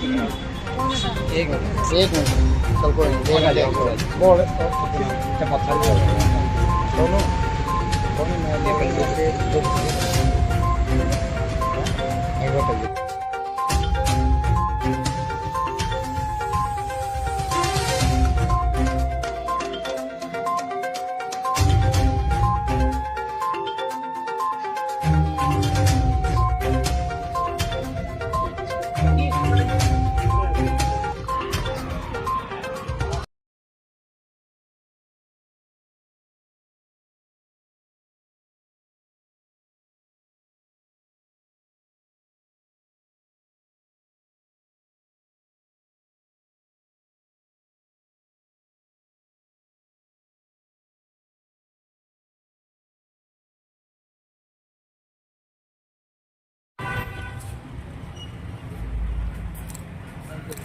एक मिनट चल कोई नहीं बोल दोनों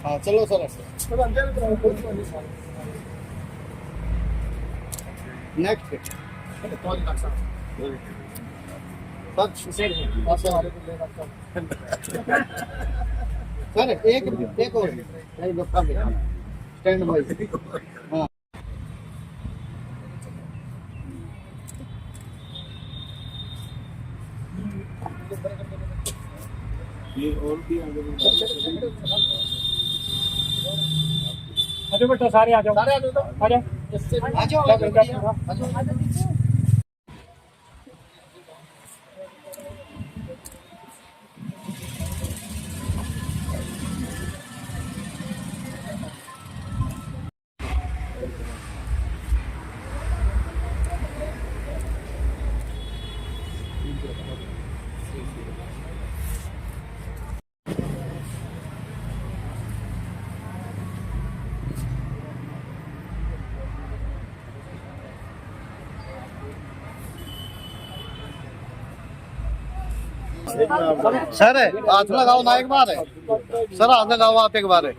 हाँ चलो सर नेक्स्ट सर एक और स्टैंड बाय हाँ ये और भी आगे आजो बेटा सारे आ जाओ आ जाओ सर हाथ लगाओ ना एक बार है सर हाथ लगाओ आप एक बार है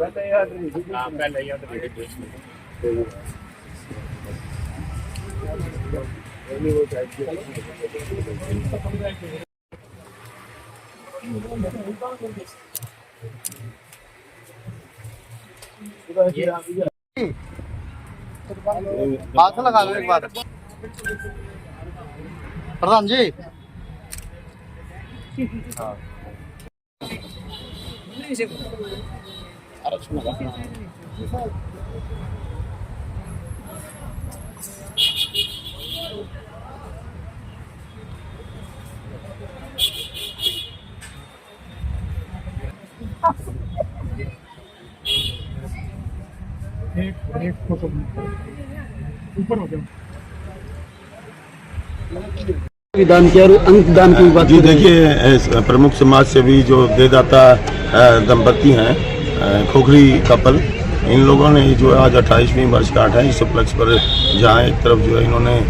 हाथ लगा लो एक बार प्रधान जी एक फोटो ऊपर हो जाओ दान किया और अंक दान की बात। जी देखिए, प्रमुख समाज सेवी जो देदाता दंपति हैं, खोखरी कपल, इन लोगों ने जो आज 28वीं वर्षगांठ है, इस उपलक्ष्य पर जहाँ एक तरफ जो है इन्होंने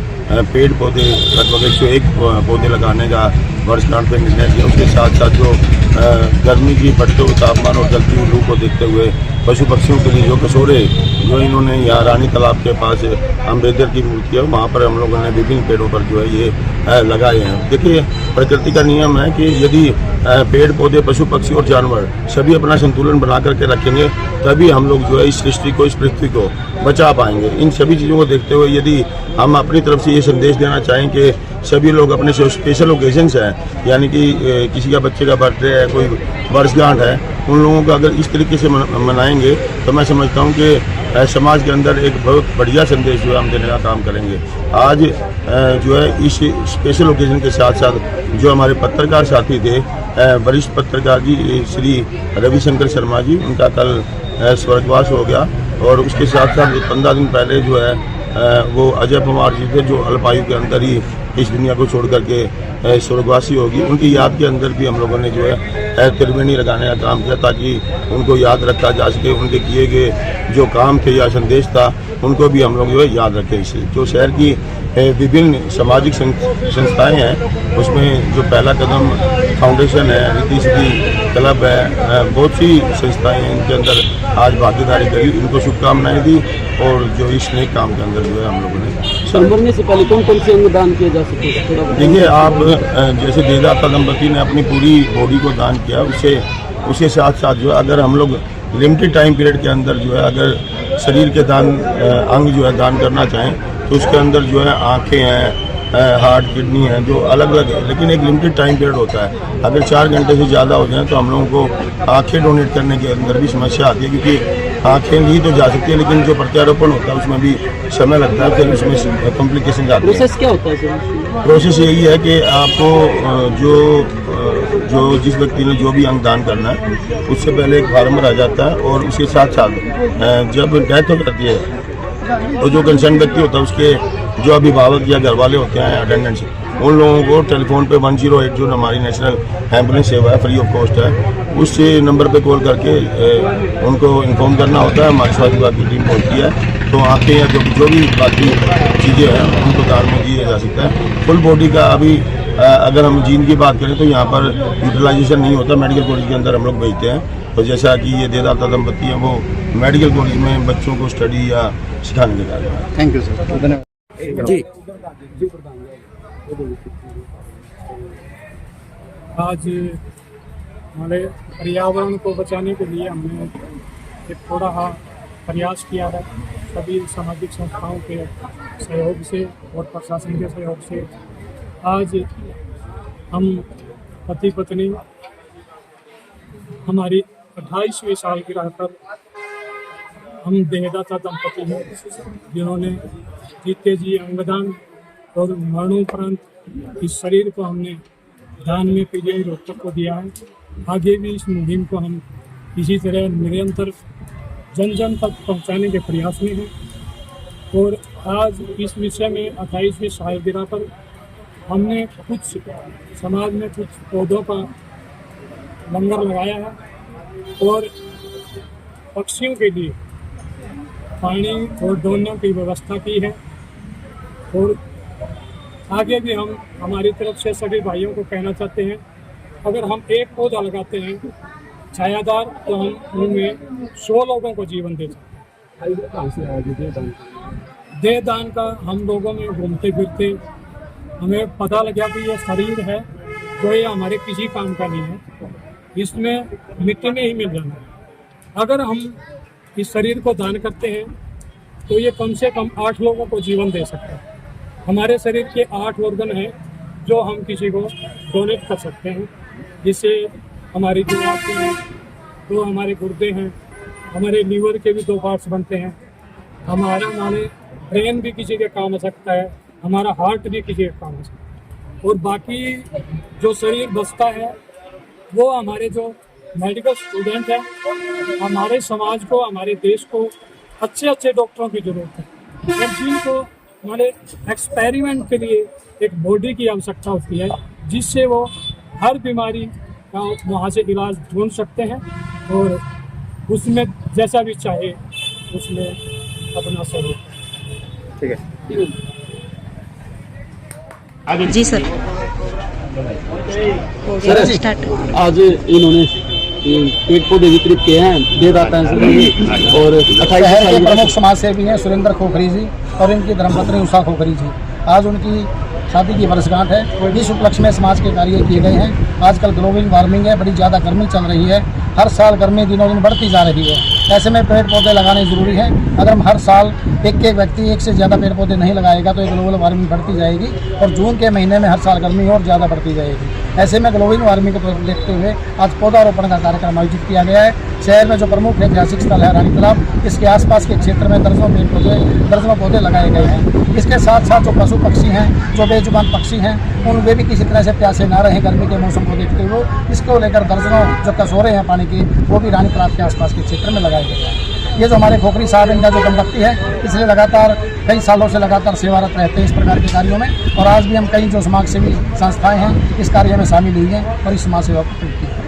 पेड़ पौधे लगभग 101 पौधे लगाने का वर्षगांठ पर निर्णय किया। उसके साथ साथ जो गर्मी की बढ़ते हुए तापमान और जलती हुई लू को देखते हुए पशु पक्षियों के लिए जो कसोरे जो इन्होंने यहाँ रानी तालाब के पास अम्बेडकर की मूर्ति है, वहाँ पर हम लोगों ने विभिन्न पेड़ों पर जो है ये लगाए हैं। देखिए, प्रकृति का नियम है कि यदि पेड़ पौधे पशु पक्षी और जानवर सभी अपना संतुलन बना करके रखेंगे तभी हम लोग जो है इस सृष्टि को, इस पृथ्वी को बचा पाएंगे। इन सभी चीज़ों को देखते हुए यदि हम अपनी तरफ से ये संदेश देना चाहें कि सभी लोग अपने स्पेशल ओकेजन्स हैं, यानी कि किसी का बच्चे का बर्थडे है, कोई वर्षगांठ है, उन लोगों को अगर इस तरीके से मनाएंगे तो मैं समझता हूं कि समाज के अंदर एक बहुत बढ़िया संदेश जो है हम देने का काम करेंगे। आज जो है इस स्पेशल ओकेजन के साथ साथ जो हमारे पत्रकार साथी थे, वरिष्ठ पत्रकार जी श्री रविशंकर शर्मा जी, उनका कल स्वर्गवास हो गया, और उसके साथ साथ 15 दिन पहले जो है वो अजय कुमार जी थे, जो अल्पायु के अंदर ही इस दुनिया को छोड़ करके स्वर्गवासी होगी। उनकी याद के अंदर भी हम लोगों ने जो है त्रिवेणी लगाने का काम किया ताकि उनको याद रखा जा सके। उनके किए गए जो काम थे या संदेश था उनको भी हम लोग जो है याद रखें। इसे जो शहर की विभिन्न सामाजिक संस्थाएं हैं, उसमें जो पहला कदम फाउंडेशन है, रिद्धि सिद्धि क्लब है, बहुत सी संस्थाएं हैं, इनके अंदर आज भागीदारी करी, इनको शुभकामनाएं दी। और जो इस नए काम के अंदर जो है हम लोगों ने मरने से पहले कौन कौन से अंग दान किए जा सकते हैं? देखिए, आप जैसे देदाता दंपति ने अपनी पूरी बॉडी को दान किया, उसके साथ साथ जो अगर हम लोग लिमिटेड टाइम पीरियड के अंदर जो है अगर शरीर के अंग जो है दान करना चाहें तो उसके अंदर जो है आँखें हैं, हार्ट, किडनी है, जो अलग अलग है, लेकिन एक लिमिटेड टाइम पीरियड होता है। अगर 4 घंटे से ज़्यादा हो जाए तो हम लोगों को आंखें डोनेट करने के अंदर भी समस्या आती है, क्योंकि आंखें ली तो जा सकती है लेकिन जो प्रत्यारोपण होता है उसमें भी समय लगता है, फिर उसमें कॉम्प्लिकेशन आती है। प्रोसेस क्या होता है सर? प्रोसेस यही है कि आपको जो जिस व्यक्ति ने जो भी अंग दान करना है उससे पहले एक फार्मर आ जाता है और उसके साथ साथ जब डेथ हो जाती है तो जो कंसर्न व्यक्ति होता है उसके जो अभिभावक या घर वाले होते हैं अटेंडेंट्स, उन लोगों को टेलीफोन पे 108 जो हमारी नेशनल एम्बुलेंस सेवा है, फ्री ऑफ कॉस्ट है, उस नंबर पे कॉल करके उनको इन्फॉर्म करना होता है। हमारी स्वास्थ्य विभाग की टीम पहुंचती है तो आँखें या जो भी बाकी चीज़ें हैं उनको दान में दिया जा सकता है। फुल बॉडी का अभी अगर हम जीन की बात करें तो यहाँ पर यूटिलाइजेशन नहीं होता, मेडिकल कॉलेज के अंदर हम लोग भेजते हैं। तो जैसा कि ये देदाता दंपति हैं वो मेडिकल कॉलेज में बच्चों को स्टडी या सिखाने के कार्य में। थैंक यू सर, धन्यवाद जी। आज हमारे पर्यावरण को बचाने के लिए हमने एक थोड़ा प्रयास किया है। सभी सामाजिक संस्थाओं के सहयोग से और प्रशासन के सहयोग से आज हम पति पत्नी हमारी 28वीं सालगिरह पर हम देहदाता दंपति हैं जिन्होंने जीते जी अंगदान और मरणोपरांत इस शरीर को हमने दान में पीजीआई रोहतक को दिया है। आगे भी इस मुहिम को हम इसी तरह निरंतर जन जन तक पहुंचाने के प्रयास में हैं। और आज इस विषय में 28वीं सालगिरह पर हमने कुछ समाज में कुछ पौधों का लंगर लगाया है और पक्षियों के लिए पानी और दोनों की व्यवस्था की है। और आगे भी हम हमारी तरफ से सभी भाइयों को कहना चाहते हैं, अगर हम एक पौधा लगाते हैं छायादार तो हम उनमें 100 लोगों को जीवन दे सकते हैं। देह दान का हम लोगों में घूमते फिरते हमें पता लगा कि ये शरीर है तो ये हमारे किसी काम का नहीं है, इसमें मिट्टी में ही मिल जाना है। अगर हम इस शरीर को दान करते हैं तो ये कम से कम 8 लोगों को जीवन दे सकता है। हमारे शरीर के 8 ऑर्गन हैं जो हम किसी को डोनेट कर सकते हैं, जिससे हमारी जो आंखें हैं, तो हमारे गुर्दे हैं, हमारे लीवर के भी 2 पार्ट्स बनते हैं, हमारे ब्रेन भी किसी के काम आ सकता है, हमारा हार्ट भी किसी के काम आ सकता है। और बाकी जो शरीर बचता है वो हमारे जो मेडिकल स्टूडेंट हैं, हमारे समाज को, हमारे देश को अच्छे डॉक्टरों की ज़रूरत है और जिनको हमारे एक्सपेरिमेंट के लिए एक बॉडी की आवश्यकता होती है, जिससे वो हर बीमारी का वहाँ से इलाज ढूंढ सकते हैं और उसमें जैसा भी चाहे उसमें अपना सहयोग। ठीक है आगे जी सर। स्टार्ट। आज इन्होंने पेड़ पौधे वितरित किए हैं देदाता हैं और शहर के प्रमुख समाज सेवी हैं सुरेंद्र खोखरी जी और इनकी धर्मपत्नी उषा खोखरी जी। आज उनकी शादी की वर्षगांठ है। इस उपलक्ष्य में समाज के कार्य किए गए हैं। आजकल ग्लोबल वार्मिंग है, बड़ी ज़्यादा गर्मी चल रही है, हर साल गर्मी दिनों दिन बढ़ती जा रही है। ऐसे में पेड़ पौधे लगाने ज़रूरी है। अगर हम हर साल एक व्यक्ति एक से ज़्यादा पेड़ पौधे नहीं लगाएगा तो ये ग्लोबल वार्मिंग बढ़ती जाएगी और जून के महीने में हर साल गर्मी और ज़्यादा बढ़ती जाएगी। ऐसे में ग्लोबल वार्मिंग को देखते हुए आज पौधारोपण का कार्यक्रम आयोजित किया गया है। शहर में जो प्रमुख ऐतिहासिक स्थल है रानी तालाब, इसके आसपास के क्षेत्र में दर्जनों पौधे लगाए गए हैं। इसके साथ साथ जो पशु पक्षी हैं, जो बेजुबान पक्षी हैं, उन वे भी किसी तरह से प्यासे ना रहें गर्मी के मौसम को देखते हुए, इसको लेकर दर्जनों जो कसोरे हैं पानी के, वो भी रानी तालाब के आसपास के क्षेत्र में लगाए गए हैं। ये जो हमारे खोखरी साहब इनका जो दंपत्ति है, इसलिए लगातार कई सालों से लगातार सेवारत रहते हैं इस प्रकार के कार्यों में। और आज भी हम कई जो समाज सेवी संस्थाएं हैं इस कार्य में शामिल हुई हैं और इस समाज सेवा को प्रयोग किया।